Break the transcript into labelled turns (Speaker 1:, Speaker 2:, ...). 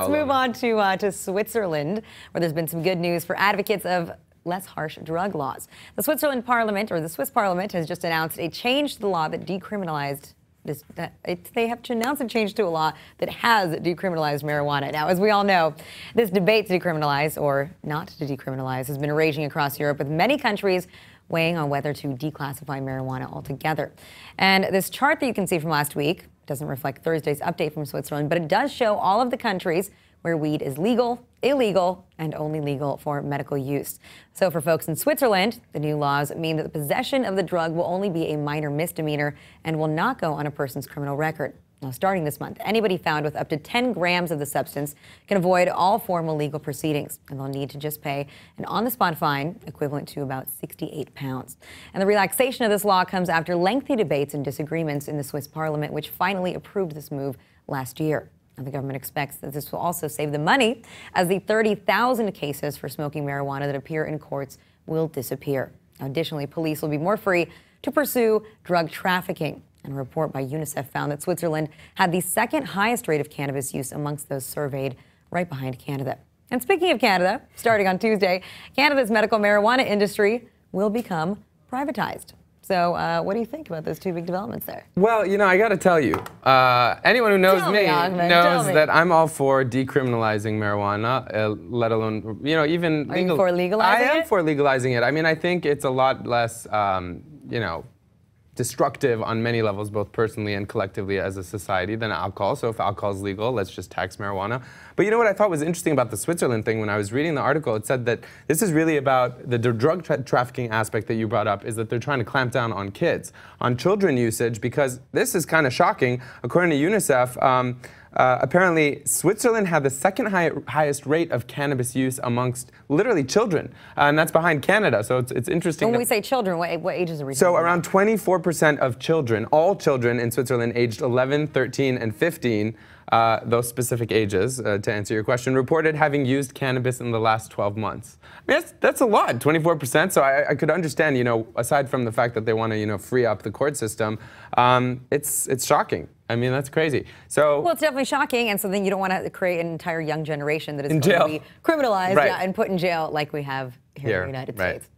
Speaker 1: Let's move on to Switzerland, where there's been some good news for advocates of less harsh drug laws. The Swiss Parliament has just announced a change to the law that decriminalized this. They have to announce a change to a law that has decriminalized marijuana. Now, as we all know, this debate to decriminalize or not to decriminalize has been raging across Europe, with many countries weighing on whether to declassify marijuana altogether. And this chart that you can see from last week doesn't reflect Thursday's update from Switzerland, but it does show all of the countries where weed is legal, illegal, and only legal for medical use. So for folks in Switzerland, the new laws mean that the possession of the drug will only be a minor misdemeanor and will not go on a person's criminal record. Now, starting this month, anybody found with up to 10 grams of the substance can avoid all formal legal proceedings, and they'll need to just pay an on-the-spot fine equivalent to about 68 pounds. And the relaxation of this law comes after lengthy debates and disagreements in the Swiss parliament, which finally approved this move last year. And the government expects that this will also save them money, as the 30,000 cases for smoking marijuana that appear in courts will disappear. Now, additionally, police will be more free to pursue drug trafficking. And a report by UNICEF found that Switzerland had the second highest rate of cannabis use amongst those surveyed, right behind Canada. And speaking of Canada, starting on Tuesday, Canada's medical marijuana industry will become privatized. So what do you think about those two big developments there?
Speaker 2: Well, you know, I got to tell you, anyone who knows me knows that I'm all for decriminalizing marijuana, let alone, you know, even
Speaker 1: Are you for legalizing it?
Speaker 2: I am for legalizing it. I mean, I think it's a lot less, you know, destructive on many levels, both personally and collectively as a society, than alcohol. So if alcohol is legal, let's just tax marijuana. But you know what I thought was interesting about the Switzerland thing? When I was reading the article, it said that this is really about the drug trafficking aspect that you brought up, is that they're trying to clamp down on kids, on children usage, because this is kind of shocking. According to UNICEF, apparently, Switzerland had the second highest rate of cannabis use amongst literally children, and that's behind Canada. So it's interesting.
Speaker 1: When we say children, what ages are we talking
Speaker 2: So
Speaker 1: about?
Speaker 2: around 24% of children, all children in Switzerland aged 11, 13, and 15, those specific ages, to answer your question, reported having used cannabis in the last 12 months. I mean, that's a lot, 24%. So I could understand, you know, aside from the fact that they want to, you know, free up the court system, it's shocking. I mean, that's crazy. So
Speaker 1: well, it's definitely shocking, and so then you don't want to create an entire young generation that is going to be criminalized,
Speaker 2: right,
Speaker 1: and put in jail like we have here in the United States.